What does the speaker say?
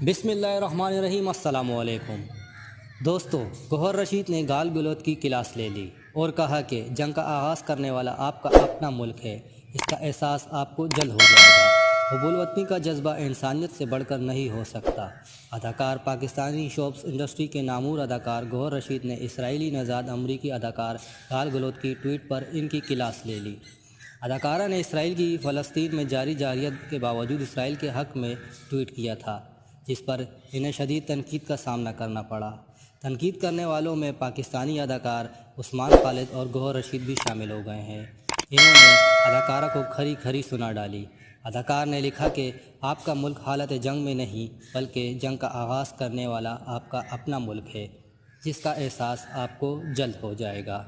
بسم اللہ الرحمن الرحیم۔ السلام علیکم دوستو، گوہر رشید نے گال گلوت کی کلاس لے لی اور کہا کہ جنگ کا آغاز کرنے والا آپ کا اپنا ملک ہے، اس کا احساس آپ کو جلد ہو جائے گا۔ حب الوطنی کا جذبہ انسانیت سے بڑھ کر نہیں ہو سکتا۔ اداکار پاکستانی شوبز انڈسٹری کے نامور اداکار گوہر رشید نے اسرائیلی نژاد امریکی اداکار گال گلوت کی ٹویٹ پر ان کی کلاس لے لی۔ اداکارہ نے اسرائیل کی فلسطین میں جاری جارحیت کے باوجود اسرائیل کے حق میں ٹویٹ کیا تھا، جس پر انہیں شدید تنقید کا سامنا کرنا پڑا۔ تنقید کرنے والوں میں پاکستانی اداکار عثمان خالد اور گوہر رشید بھی شامل ہو گئے ہیں۔ انہوں نے اداکارہ کو کھری کھری سنا ڈالی۔ اداکار نے لکھا کہ آپ کا ملک حالت جنگ میں نہیں بلکہ جنگ کا آغاز کرنے والا آپ کا اپنا ملک ہے، جس کا احساس آپ کو جلد ہو جائے گا۔